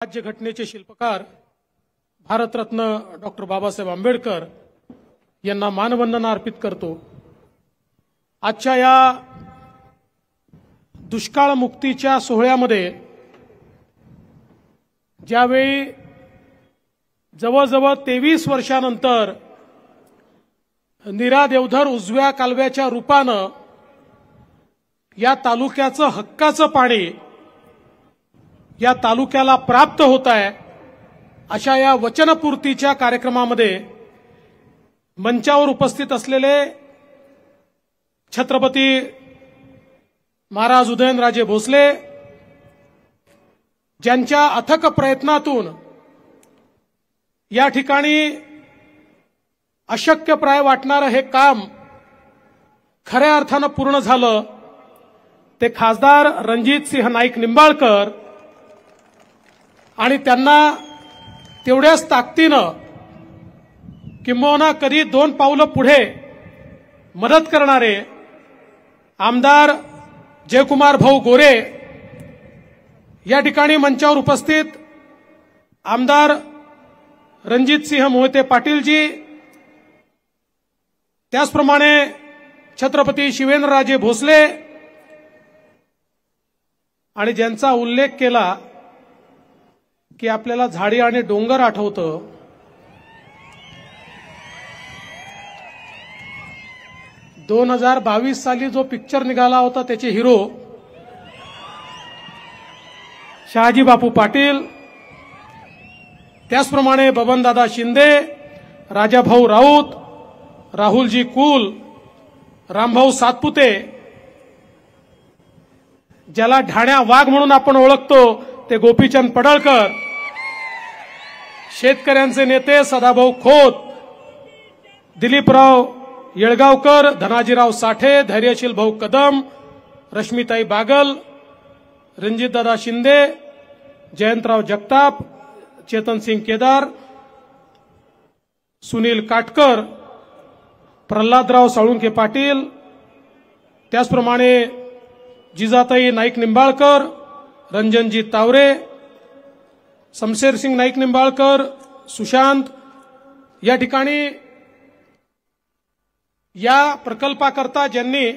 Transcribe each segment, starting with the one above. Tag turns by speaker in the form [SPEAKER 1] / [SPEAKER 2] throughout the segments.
[SPEAKER 1] राज्यघटनेचे शिल्पकार भारतरत्न डॉक्टर बाबासाहेब आंबेडकर यांना मानवंदना अर्पित करतो। आजच्या या दुष्काळ मुक्तीच्या सोहळ्यामध्ये ज्यावेळी जवळजवळ 23 वर्षांनंतर नीरा देवधर उजव्या कालव्याच्या रूपानं या तालुक्याचं हक्काचं पाणी या तालुक्याला प्राप्त होत आहे, अशा या वचनपूर्तीच्या कार्यक्रमामध्ये मंचावर उपस्थित असलेले छत्रपती महाराज उदयनराजे भोसले ज्यांच्या अथक प्रयत्नातून या ठिकाणी अशक्यप्राय वाटणारं हे काम खऱ्या अर्थानं पूर्ण झालं, ते खासदार रणजितसिंह नाईक निंबाळकर आणि त्यांना तेवढ्याच ताकदीनं किंबहुना कधी 2 पावलं पुढे मदत करणारे आमदार जयकुमार भाऊ गोरे, या ठिकाणी मंचावर उपस्थित आमदार रणजितसिंह मोहिते पाटीलजी, त्याचप्रमाणे छत्रपती शिवेंद्रराजे भोसले आणि ज्यांचा उल्लेख केला की आपल्याला झाडी आणि डोंगर आठवतं, दोन 2022 साली जो पिक्चर निघाला होता त्याचे हिरो शहाजी बापू पाटील, त्याचप्रमाणे बबनदादा शिंदे, राजाभाऊ राऊत, राहुलजी कुल, रामभाऊ सातपुते, ज्याला ढाण्या वाघ म्हणून आपण ओळखतो ते गोपीचंद पडळकर, शेतकऱ्यांचे नेते सदाभाऊ खोत, दिलीपराव येळगावकर, धनाजीराव साठे, धैर्यशील भाऊ कदम, रश्मिताई बागल, रणजितदादा शिंदे, जयंतराव जगताप, चेतनसिंग केदार, सुनील काटकर, प्रल्हादराव साळुंखे पाटील, त्याचप्रमाणे जिजाताई नाईक निंबाळकर, रंजनजी तावरे, शमशेरसिंग नाईक निंबाळकर, सुशांत, या ठिकाणी या प्रकल्पाकरता ज्यांनी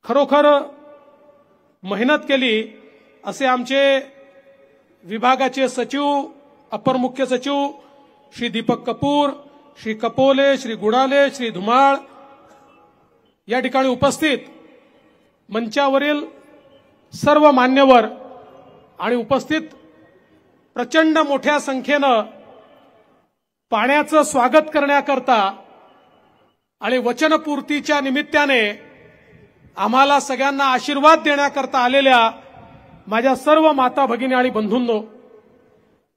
[SPEAKER 1] खरोखर मेहनत केली असे आमचे विभागाचे सचिव, अपर मुख्य सचिव श्री दीपक कपूर, श्री कपोले, श्री गुडाले, श्री धुमाळ, या ठिकाणी उपस्थित मंचावरील सर्व मान्यवर आणि उपस्थित प्रचंड मोठ्या संख्येनं पाण्याचं स्वागत करण्याकरता आणि वचनपूर्तीच्या निमित्ताने आम्हाला सगळ्यांना आशीर्वाद देण्याकरता आलेल्या माझ्या सर्व माता भगिनी आणि बंधूंनो,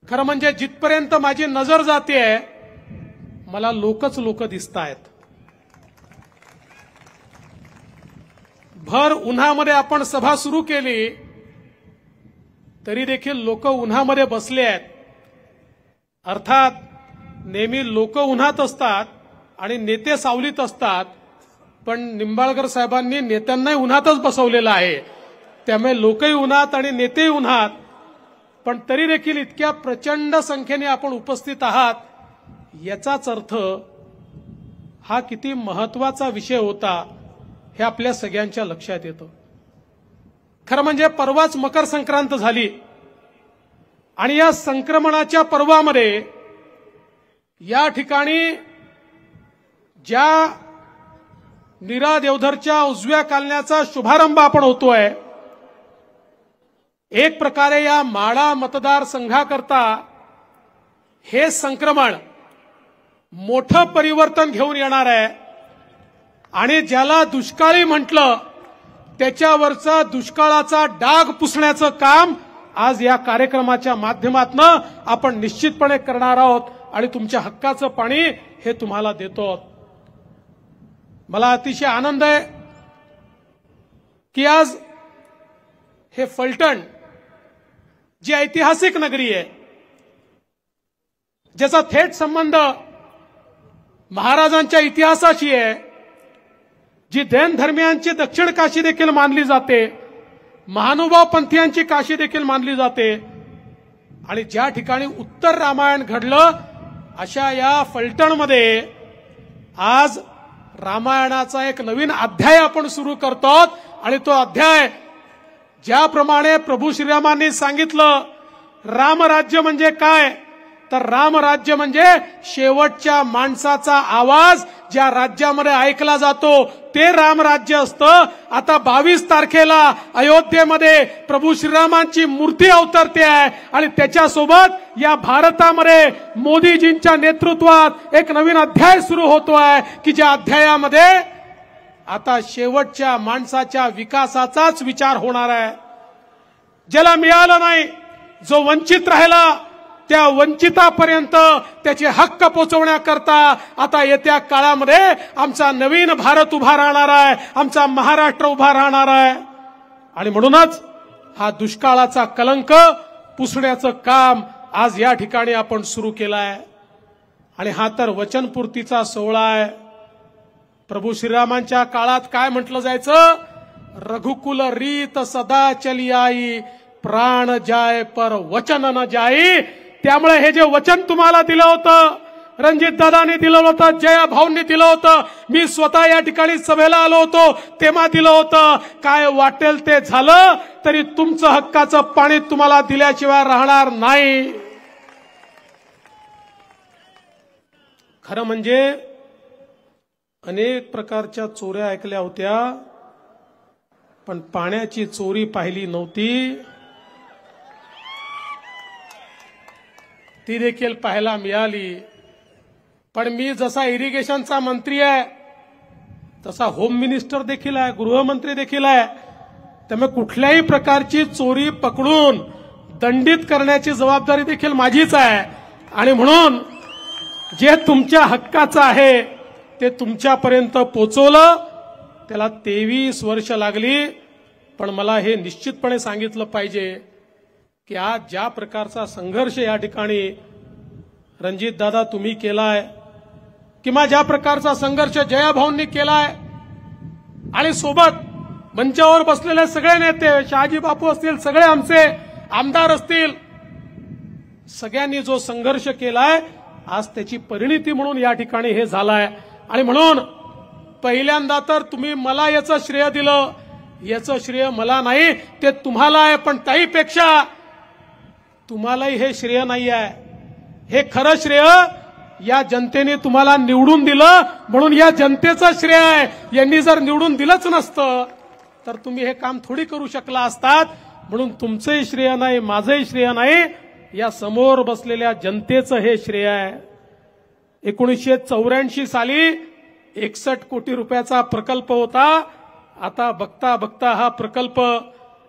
[SPEAKER 1] खरं म्हणजे जिथपर्यंत माझी नजर जातेय मला लोक दिसतायत। भर उन्हामध्ये आपण सभा सुरू केली तरी देखील लोक उन्हामध्ये बसले आहेत। अर्थात नेहमी लोक उन्हात असतात आणि नेते सावलीत असतात, पण निंबाळकर साहेबांनी नेत्यांनाही उन्हातच बसवलेलं आहे, त्यामुळे लोकही उन्हात आणि नेतेही उन्हात, पण तरी देखील इतक्या प्रचंड संख्येने आपण उपस्थित आहात याचाच अर्थ हा किती महत्वाचा विषय होता हे आपल्या सगळ्यांच्या लक्षात येतं। खरं म्हणजे परवाच मकर संक्रांत झाली आणि या संक्रमणाच्या पर्वामध्ये या ठिकाणी ज्या नीरा देवधरच्या उजव्या कालव्याचा शुभारंभ आपण होतोय, एक प्रकारे या माढा मतदारसंघाकरता हे संक्रमण मोठं परिवर्तन घेऊन येणार आहे आणि ज्याला दुष्काळी म्हटलं त्याच्यावरचा दुष्काळाचा डाग पुसण्याचं काम आज या कार्यक्रमाच्या माध्यमातून आपण निश्चितपणे करणार आहोत आणि तुमच्या हक्काचं पाणी हे तुम्हाला देतो। मला अतिशय आनंद आहे की आज हे फलटण जी ऐतिहासिक नगरी आहे, ज्याचा थेट संबंध महाराजांच्या इतिहासाशी आहे, जी जैन धर्मियांची दक्षिण काशी देखील मानली जाते, महानुभाव पंथीयांची काशी देखील मानली जाते, आणि ज्या ठिकाणी उत्तर रामायण घडलं अशा या फलटणमध्ये आज रामायणाचा एक नवीन अध्याय आपण सुरू करतो आणि तो अध्याय ज्याप्रमाणे प्रभू श्रीरामांनी सांगितलं रामराज्य म्हणजे काय तर रामराज्य म्हणजे शेवटच्या माणसाचा आवाज ज्या राज्यामध्ये ऐकला जातो ते रामराज्य असतं। आता 22 तारखेला अयोध्येमध्ये प्रभू श्रीरामांची मूर्ती अवतरते आहे आणि त्याच्यासोबत या भारतामध्ये मोदीजींच्या नेतृत्वात एक नवीन अध्याय सुरू होतो आहे की ज्या अध्यायामध्ये आता शेवटच्या माणसाच्या विकासाचाच विचार होणार आहे। ज्याला मिळालं नाही, जो वंचित राहिला त्या वंचितापर्यंत त्याचे हक्क पोहोचवण्याकरता आता येत्या काळामध्ये आमचा नवीन भारत उभा राहणार आहे, आमचा महाराष्ट्र उभा राहणार आहे। आणि म्हणूनच हा दुष्काळाचा कलंक पुसण्याचं काम आज या ठिकाणी आपण सुरू केलं आहे। आणि हा तर वचनपूर्तीचा सोहळा आहे। प्रभू श्रीरामांच्या काळात काय म्हटलं जायचं, रघुकुल रीत सदा चली आई, प्राण जाय पर वचन न जाई। त्यामुळे हे जे वचन तुम्हाला दिलं होतं, रणजित दादांनी दिलं होतं, जया भाऊंनी दिलं होतं, मी स्वतः या ठिकाणी सभेला आलो होतो तेव्हा दिलं होतं, काय वाटेल ते झालं तरी तुमचं हक्काचं पाणी तुम्हाला दिल्याशिवाय राहणार नाही। खरं म्हणजे अनेक प्रकारच्या चोऱ्या ऐकल्या होत्या पण पाण्याची चोरी पाहिली नव्हती, ती देखील पाहायला मिळाली। पण मी जसा इरिगेशनचा मंत्री आहे तसा होम मिनिस्टर देखील आहे, गृहमंत्री देखील आहे, त्यामुळे कुठल्याही प्रकारची चोरी पकडून दंडित करण्याची जबाबदारी देखील माझीच आहे। आणि म्हणून जे तुमच्या हक्काचं आहे ते तुमच्यापर्यंत पोहोचवलं, त्याला 23 वर्ष लागली। पण मला हे निश्चितपणे सांगितलं पाहिजे की आज ज्या प्रकारचा संघर्ष या ठिकाणी रणजित दादा तुम्ही केलाय किंवा ज्या प्रकारचा संघर्ष जयाभाऊंनी केलाय आणि सोबत मंचावर बसलेले सगळे नेते, शहाजी बापू असतील, सगळे आमचे आमदार असतील, सगळ्यांनी जो संघर्ष केलाय आज त्याची परिणिती म्हणून या ठिकाणी हे झालाय। आणि म्हणून पहिल्यांदा तर तुम्ही मला याचं श्रेय दिलं, याचं श्रेय मला नाही, ते तुम्हाला आहे। पण त्याहीपेक्षा तुम्हालाही हे श्रेय नाही आहे, हे खरं श्रेय या जनतेने तुम्हाला निवडून दिलं म्हणून या जनतेचं श्रेय आहे। यांनी जर निवडून दिलंच नसतं तर तुम्ही हे काम थोडी करू शकला असतात। म्हणून तुमचंही श्रेय नाही, माझंही श्रेय नाही, या समोर बसलेल्या जनतेचं हे श्रेय आहे। 1984 साली 61 कोटी रुपयाचा प्रकल्प होता, आता बघता बघता हा प्रकल्प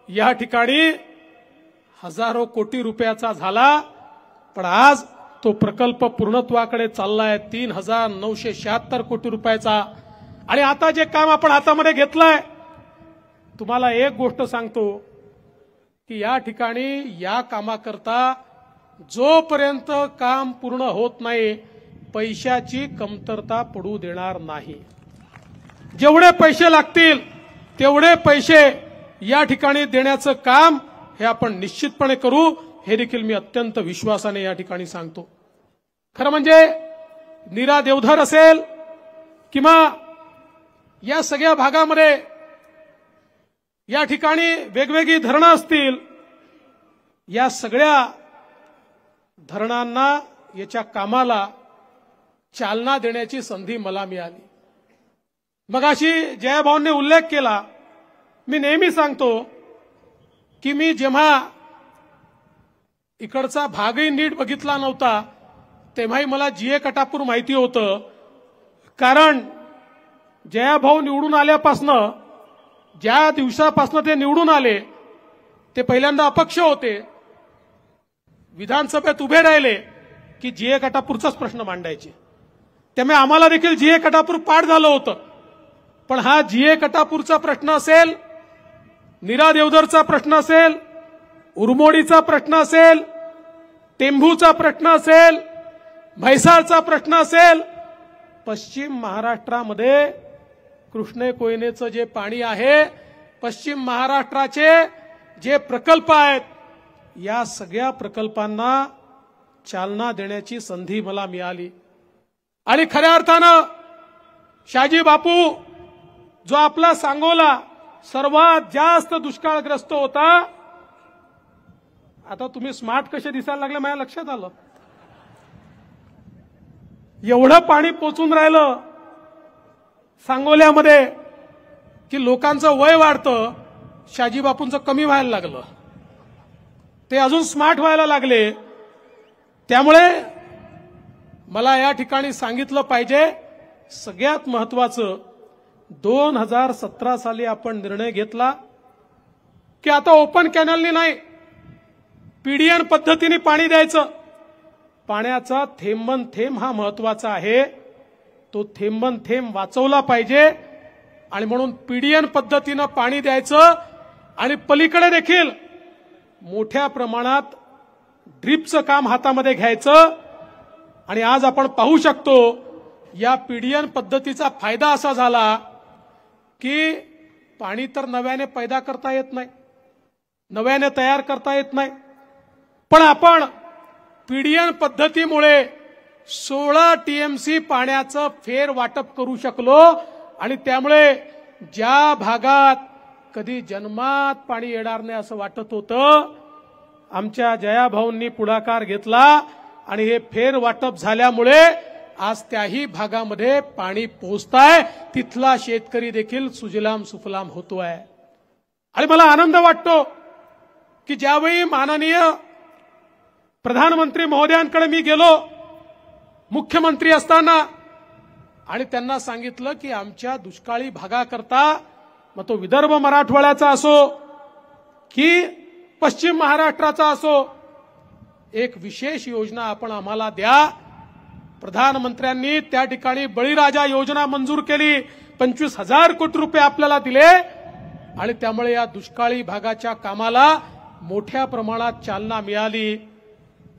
[SPEAKER 1] या ठिकाणी हजारो कोटी रुपयाचा झाला। पण आज तो प्रकल्प पूर्णत्वाकडे चाललाय 3976 कोटी रुपयाचा। आणि आता जे काम आपण हातामध्ये घेतलंय, तुम्हाला एक गोष्ट सांगतो की या ठिकाणी या कामाकरता जोपर्यंत काम पूर्ण होत नाही पैशाची कमतरता पडू देणार नाही। जेवढे पैसे लागतील तेवढे पैसे या ठिकाणी देण्याचं काम हे आपण निश्चितपणे करू, हे देखील मी अत्यंत विश्वासाने या ठिकाणी सांगतो। खरं म्हणजे नीरा देवधर असेल किंवा या सगळ्या भागामध्ये या ठिकाणी वेगवेगळी धरणं असतील, या सगळ्या धरणांना याच्या कामाला चालना देण्याची संधी मला मिळाली। मगाशी जयाभाऊंनी उल्लेख केला, मी नेहमी सांगतो की मी जेव्हा इकडचा भागही नीट बघितला नव्हता तेव्हाही मला जीए कटापूर माहिती होतं, कारण जयाभाऊ निवडून आल्यापासनं, ज्या दिवसापासनं ते निवडून आले ते पहिल्यांदा अपक्ष होते, विधानसभेत उभे राहिले की जीए कटापूरचाच प्रश्न मांडायचे, त्यामुळे आम्हाला देखील जीए कटापूर पाठ झालं होतं। पण हा जीए कटापूरचा प्रश्न असेल, नीरा देवधरचा प्रश्न असेल, उरमोडीचा प्रश्न असेल, टेंभूचा प्रश्न असेल, म्हैसाळचा प्रश्न असेल, पश्चिम महाराष्ट्रामध्ये कृष्णे कोयनेचं जे पाणी आहे, पश्चिम महाराष्ट्राचे जे प्रकल्प आहेत, या सगळ्या प्रकल्पांना चालना देण्याची संधी मला मिळाली। आणि खऱ्या अर्थानं शहाजी बापू जो आपला सांगोला सर्वात जास्त दुष्काळग्रस्त होता, आता तुम्ही स्मार्ट कसे दिसायला लागले माझ्या लक्षात आलं। एवढं पाणी पोचून राहिलं सांगोल्यामध्ये की लोकांचं वय वाढतं, शहाजी बापूंचं कमी व्हायला लागलं, ते अजून स्मार्ट व्हायला लागले। त्यामुळे मला या ठिकाणी सांगितलं पाहिजे, सगळ्यात महत्वाचं 2017 साली आपण निर्णय घेतला की आता ओपन कॅनलनी नाही, पीडीएन पद्धतीने पाणी द्यायचं। पाण्याचा थेंबन थेंब हा महत्वाचा आहे, तो थेंबन थेंब वाचवला पाहिजे आणि म्हणून पीडीएन पद्धतीनं पाणी द्यायचं। आणि पलीकडे देखील मोठ्या प्रमाणात ड्रिपचं काम हातामध्ये घ्यायचं। आणि आज आपण पाहू शकतो या पीडीएन पद्धतीचा फायदा असा झाला की पाणी तर नव्याने पैदा करता येत नाही, नव्याने तयार करता येत नाही, पण आपण पीडीएन पद्धतीमुळे 16 टीएमसी पाण्याचं फेर वाटप करू शकलो। आणि त्यामुळे ज्या भागात कधी जन्मात पाणी येणार नाही असं वाटत होतं, आमच्या जयाभाऊंनी पुढाकार घेतला आणि हे फेर वाटप झाल्यामुळे आज त्याही भागामध्ये पाणी पोहोचतंय, तिथला शेतकरी देखील सुजलाम सुफलाम होतोय। आणि मला आनंद वाटतो की ज्यावेळी माननीय प्रधानमंत्री महोदयांकडे मी गेलो मुख्यमंत्री असताना आणि त्यांना सांगितलं की आमच्या दुष्काळी भागाकरता, मग तो विदर्भ मराठवाड्याचा असो की पश्चिम महाराष्ट्राचा असो, एक विशेष योजना आपण आम्हाला द्या। प्रधानमंत्र्यांनी त्या ठिकाणी बळीराजा योजना मंजूर केली, 25,000 कोटी रुपये आपल्याला दिले आणि त्यामुळे या दुष्काळी भागाच्या कामाला मोठ्या प्रमाणात चालना मिळाली।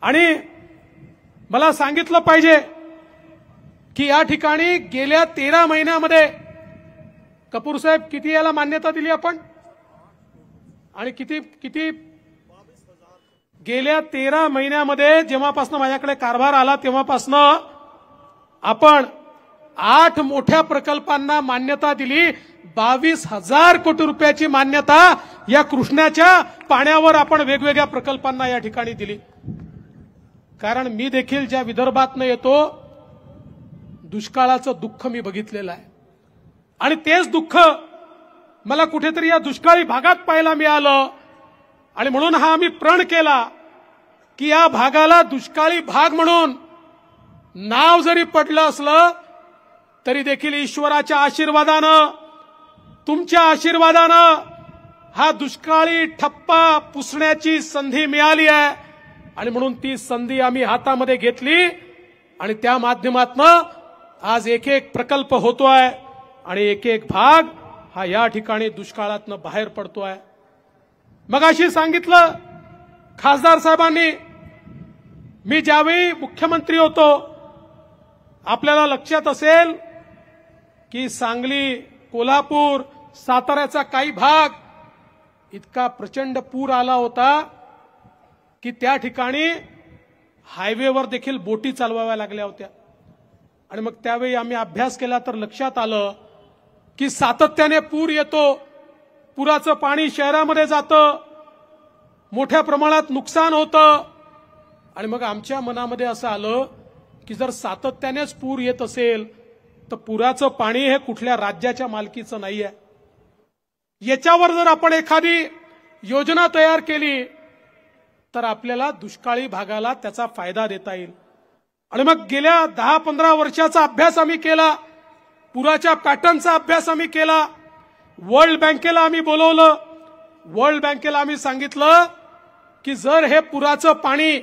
[SPEAKER 1] आणि मला सांगितलं पाहिजे की या ठिकाणी गेल्या 13 महिन्यामध्ये कपूर साहेब किती याला मान्यता दिली आपण आणि किती गेल्या 13 महिन्यामध्ये जेव्हापासून माझ्याकडे कारभार आला तेव्हापासून आपण 8 मोठ्या प्रकल्पांना मान्यता दिली। 22,000 कोटी रुपयाची मान्यता या कृष्णाच्या पाण्यावर आपण वेगवेगळ्या प्रकल्पांना या ठिकाणी दिली। कारण मी देखील ज्या विदर्भातनं येतो दुष्काळाचं दुःख मी बघितलेलं आहे आणि तेच दुःख मला कुठेतरी या दुष्काळी भागात पाहायला मिळालं। आणि म्हणून हा आम्ही प्रण केला की या भागाला दुष्काळी भाग म्हणून नाव जरी पडलं असलं तरी देखील ईश्वराच्या आशीर्वादानं, तुमच्या आशीर्वादानं हा दुष्काळी ठप्पा पुसण्याची संधी मिळाली आहे। आणि म्हणून ती संधी आम्ही हातामध्ये घेतली आणि त्या माध्यमातून आज एक एक प्रकल्प होतोय आणि एक एक भाग हा या ठिकाणी दुष्काळातनं बाहेर पडतोय। मगाशी सांगितलं खासदार साहेबांनी, मी ज्यावेळी मुख्यमंत्री होतो आपल्याला लक्षात असेल की सांगली, कोल्हापूर, साताऱ्याचा काही भाग इतका प्रचंड पूर आला होता की त्या ठिकाणी हायवेवर देखील बोटी चालवाव्या लागल्या होत्या। आणि मग त्यावेळी आम्ही अभ्यास केला तर लक्षात आलं की सातत्याने पूर येतो, पुराचं पाणी शहरामध्ये जातं, मोठ्या प्रमाणात नुकसान होतं। आणि मग आमच्या मनामध्ये असं आलं की जर सातत्यानेच पूर येत असेल तर पुराचं पाणी हे कुठल्या राज्याच्या मालकीचं नाहीये। याच्यावर जर आपण एखादी योजना तयार केली तर आपल्याला दुष्काळी भागाला त्याचा फायदा देता येईल। आणि मग गेल्या 10-15 वर्षाचा अभ्यास आम्ही केला, पुराच्या पॅटर्नचा अभ्यास आम्ही केला, वर्ल्ड बँकेला आम्ही बोलवलं, वर्ल्ड बँकेला आम्ही सांगितलं की जर हे पुराचं पाणी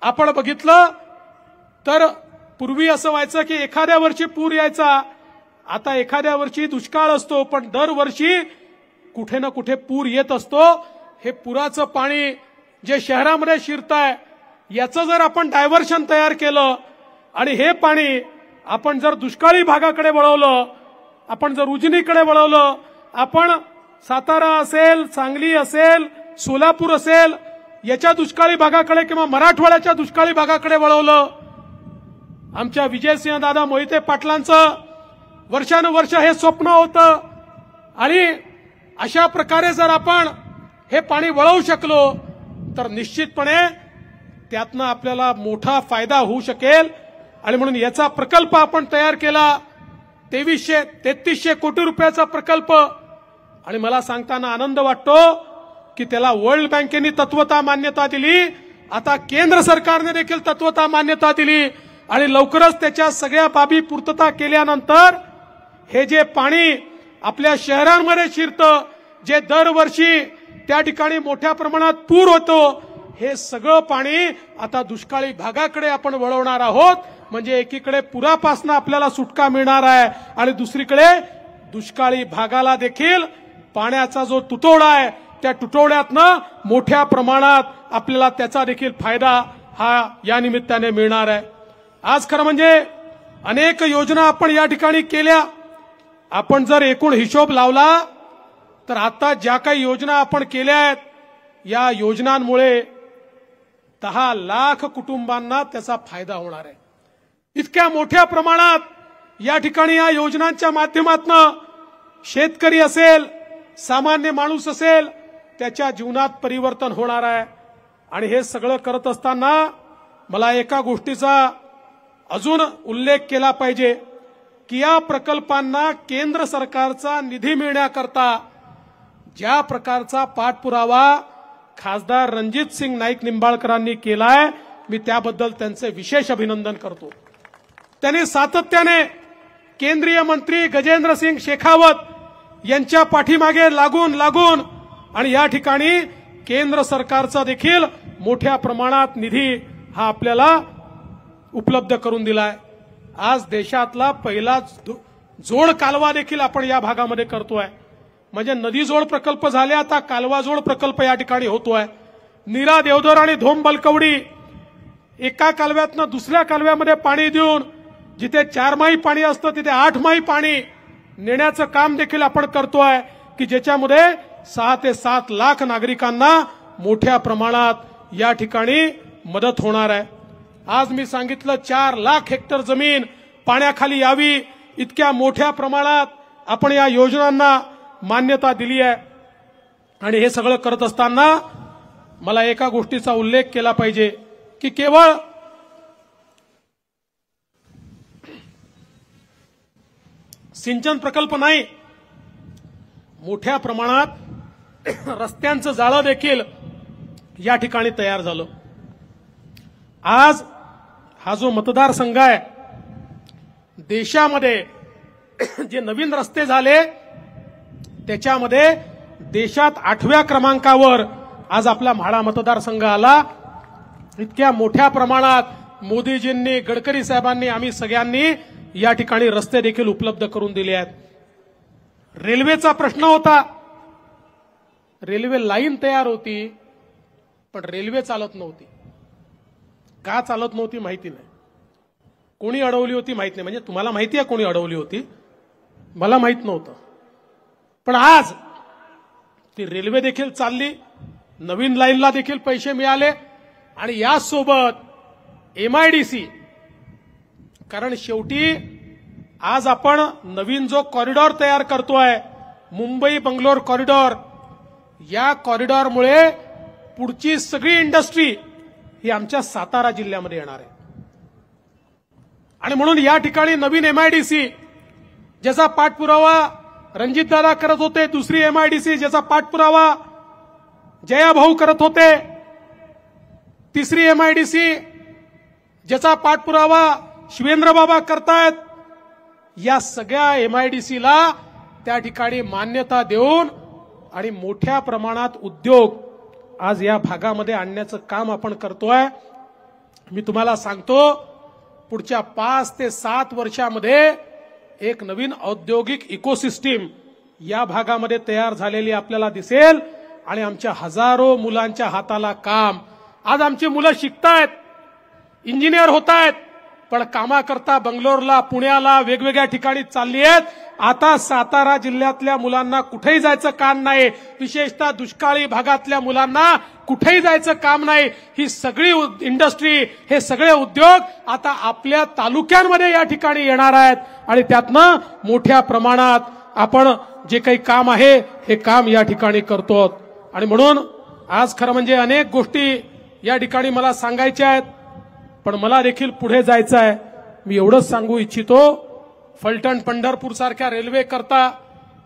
[SPEAKER 1] आपण बघितलं तर पूर्वी असं व्हायचं की एखाद्या वर्षी पूर यायचा, आता एखाद्या वर्षी दुष्काळ असतो, पण दरवर्षी कुठे ना कुठे पूर येत असतो। हे पुराचं पाणी जे शहरामध्ये शिरतंय याचं जर आपण डायव्हर्शन तयार केलं आणि हे पाणी आपण जर दुष्काळी भागाकडे वळवलं, आपण जर उजनीकडे वळवलं, आपण सातारा असेल, सांगली असेल, सोलापूर असेल याच्या दुष्काळी भागाकडे किंवा मराठवाड्याच्या दुष्काळी भागाकडे वळवलं. आमच्या विजयसिंह दादा मोहिते पाटलांचं वर्षानुवर्ष हे स्वप्न होतं आणि अशा प्रकारे जर आपण हे पाणी वळवू शकलो तर निश्चितपणे त्यातनं आपल्याला मोठा फायदा होऊ शकेल. आणि म्हणून याचा प्रकल्प आपण तयार केला. 2300-3300 कोटी रुपयाचा प्रकल्प. आणि मला सांगताना आनंद वाटतो की त्याला वर्ल्ड बँकेने तत्वता मान्यता दिली. आता केंद्र सरकारने देखील तत्वता मान्यता दिली आणि लवकरच त्याच्या सगळ्या बाबी पूर्तता केल्यानंतर हे जे पाणी आपल्या शहरांमध्ये शिरतं, जे दरवर्षी त्या ठिकाणी मोठ्या प्रमाणात पूर होतो, हे सगळं पाणी आता दुष्काळी भागाकडे आपण वळवणार आहोत. म्हणजे एकीकडे पुरापासून आपल्याला सुटका मिळणार आहे आणि दुसरीकडे दुष्काळी भागाला देखील पाण्याचा जो तुटवडा आहे त्या तुटवड्यातनं मोठ्या प्रमाणात आपल्याला त्याचा देखील फायदा हा या निमित्ताने मिळणार आहे. आज खरं म्हणजे अनेक योजना आपण या ठिकाणी केल्या. आपण जर एकूण हिशोब लावला तर आता ज्या काही योजना आपण केल्या आहेत या योजनांमुळे 10 लाख कुटुंबांना त्याचा फायदा होणार आहे. इतक्या मोठ्या प्रमाणात या ठिकाणी या योजनांच्या माध्यमातून शेतकरी असेल, सामान्य माणूस असेल, त्याच्या जीवनात परिवर्तन होणार आहे. आणि हे सगळं करत असताना मला एका गोष्टीचा अजून उल्लेख केला पाहिजे की या प्रकल्पांना केंद्र सरकारचा निधी मिळण्याकरता ज्या प्रकारचा पाठपुरावा खासदार रणजितसिंग नाईक निंबाळकरांनी केलाय, मी त्याबद्दल त्यांचे विशेष अभिनंदन करतो. त्यांनी सातत्याने केंद्रीय मंत्री गजेंद्रसिंग शेखावत यांच्या पाठीमागे लागून आणि या ठिकाणी केंद्र सरकारचा देखील मोठ्या प्रमाणात निधी हा आपल्याला उपलब्ध करून दिलाय. आज देशातला पहिला जोड कालवा देखील आपण या भागामध्ये करतोय. म्हणजे नदी जोड प्रकल्प झाले, आता कालवा जोड प्रकल्प या ठिकाणी होतोय. नीरा देवधर आणि धोम बलकवडी एका कालव्यातनं दुसऱ्या कालव्यामध्ये पाणी देऊन जिथे 4 माही पाणी असतं तिथे 8 माही पाणी नेण्याचं काम देखील आपण करतोय की ज्याच्यामध्ये 6 ते 7 लाख नागरिकांना मोठ्या प्रमाणात या ठिकाणी मदत होणार आहे. आज मी सांगितलं 4 लाख हेक्टर जमीन पाण्याखाली यावी इतक्या मोठ्या प्रमाणात आपण या योजनांना मान्यता दिली आहे. आणि हे सगळं करत असताना मला एका गोष्टीचा उल्लेख केला पाहिजे की केवळ सिंचन प्रकल्प नाही, मोठ्या प्रमाणात रस्त्यांचं जाळं देखील या ठिकाणी तयार झालं. आज हा जो मतदारसंघ आहे देशामध्ये जे नवीन रस्ते झाले त्याच्यामध्ये देशात 8व्या क्रमांकावर आज आपला म्हाडा मतदारसंघ आला. इतक्या मोठ्या प्रमाणात मोदीजींनी, गडकरी साहेबांनी, आम्ही सगळ्यांनी या ठिकाणी रस्ते देखील उपलब्ध करून दिले आहेत. रेल्वेचा प्रश्न होता, रेल्वे लाईन तयार होती पण रेल्वे चालत नव्हती. का चालत नव्हती माहिती नाही, कोणी अडवली होती माहिती नाही. म्हणजे तुम्हाला माहिती आहे कोणी अडवली होती, मला माहित नव्हतं. पण आज ती रेल्वे देखील चालली, नवीन लाईनला देखील पैसे मिळाले आणि यासोबत MIDC, कारण शेवटी आज आपण नवीन जो कॉरिडॉर तयार करतोय मुंबई बंगलोर कॉरिडॉर, या कॉरिडॉरमुळे पुढची सगळी इंडस्ट्री ही आमच्या सातारा जिल्ह्यामध्ये येणार आहे. आणि म्हणून या ठिकाणी नवीन MIDC ज्याचा पाठपुरावा रणजितदादा करत होते, दुसरी MIDC ज्याचा पाठपुरावा जयाभाऊ करत होते, तिसरी MIDC ज्याचा पाठपुरावा शिवेंद्रबाबा करतायत, या सगळ्या MIDCला त्या ठिकाणी मान्यता देऊन आणि मोठ्या प्रमाणात उद्योग आज या भागामध्ये आणण्याचं काम आपण करतोय. मी तुम्हाला सांगतो पुढच्या 5 ते 7 वर्षामध्ये एक नवीन औद्योगिक इकोसिस्टीम या भागामध्ये तयार झालेली आपल्याला दिसेल आणि आमच्या हजारो मुलांच्या हाताला काम. आज आमची मुलं शिकतायत, इंजिनियर होतायत, पण कामाकरता बंगलोरला, पुण्याला, वेगवेगळ्या ठिकाणी चालली आहेत. आता सातारा जिल्ह्यातल्या मुलांना कुठेही जायचं काम नाही, विशेषतः दुष्काळी भागातल्या मुलांना कुठेही जायचं काम नाही. ही सगळी इंडस्ट्री, हे सगळे उद्योग आता आपल्या तालुक्यांमध्ये या ठिकाणी येणार आहेत आणि त्यातनं मोठ्या प्रमाणात आपण जे काही काम आहे हे काम या ठिकाणी करतो. आणि म्हणून आज खरं म्हणजे अनेक गोष्टी या ठिकाणी मला सांगायच्या आहेत, पण मला देखील पुढे जायचं आहे. मी एवढंच सांगू इच्छितो, फलटण पंढरपूर सारख्या रेल्वे करता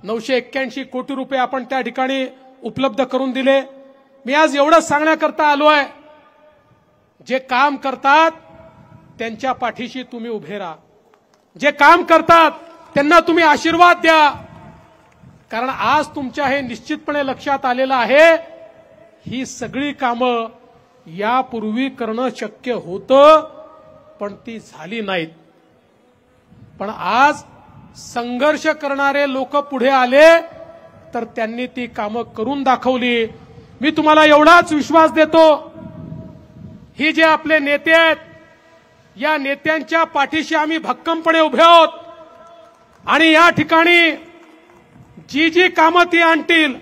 [SPEAKER 1] 981 कोटी रुपये आपण त्या ठिकाणी उपलब्ध करून दिले. मी आज एवढंच सांगण्याकरता आलो आहे, जे काम करतात त्यांच्या पाठीशी तुम्ही उभे राहा, जे काम करतात त्यांना तुम्ही आशीर्वाद द्या. कारण आज तुमच्या हे निश्चितपणे लक्षात आलेलं आहे, ही सगळी कामं यापूर्वी करणं शक्य होतं, पण ती झाली नाहीत. पण आज संघर्ष करणारे लोक पुढे आले तर त्यांनी ती कामं करून दाखवली. मी तुम्हाला एवढाच विश्वास देतो, ही जे आपले नेते आहेत, या नेत्यांच्या पाठीशी आम्ही भक्कमपणे उभे आहोत. आणि या ठिकाणी जी जी कामं ती आणतील,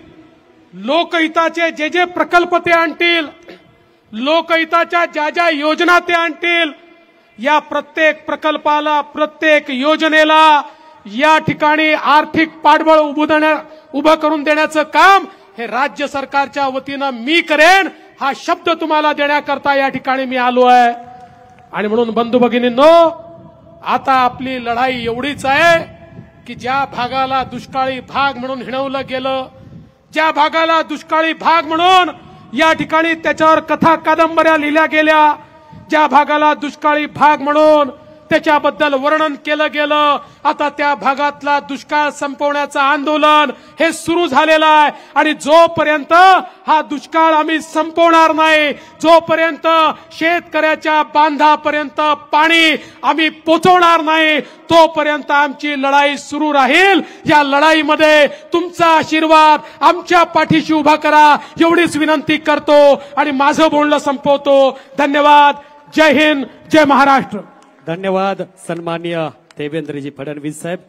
[SPEAKER 1] लोकहिताचे जे जे प्रकल्प ते आणतील, लोकहिताच्या ज्या ज्या योजना ते आणतील, या प्रत्येक प्रकल्पाला, प्रत्येक योजनेला या ठिकाणी आर्थिक पाठबळ उभं करून देण्याचं काम हे राज्य सरकारच्या वतीनं मी करेन, हा शब्द तुम्हाला देण्याकरता या ठिकाणी मी आलो आहे. आणि म्हणून बंधू भगिनींनो, आता आपली लढाई एवढीच आहे की ज्या भागाला दुष्काळी भाग म्हणून हिणवलं गेलं, ज्या भागाला दुष्काळी भाग म्हणून या ठिकाणी त्याच्यावर कथा कादंबऱ्या लिहिल्या गेल्या, ज्या भागाला दुष्काळी भाग म्हणून त्याच्याबद्दल वर्णन केलं गेलं, आता त्या भागातला दुष्काळ संपवण्याचं आंदोलन हे सुरू झालेलं आहे. आणि जोपर्यंत हा दुष्काळ आम्ही संपवणार नाही, जोपर्यंत शेतकऱ्याच्या बांधापर्यंत पाणी आम्ही पोहोचवणार नाही, तोपर्यंत आमची लढाई सुरू राहील. या लढाईमध्ये तुमचा आशीर्वाद आमच्या पाठीशी उभा करा, एवढीच विनंती करतो आणि माझं बोलणं संपवतो. धन्यवाद. जय हिंद, जय महाराष्ट्र.
[SPEAKER 2] धन्यवाद सन्माननीय देवेंद्रजी फडणवीस साहेब.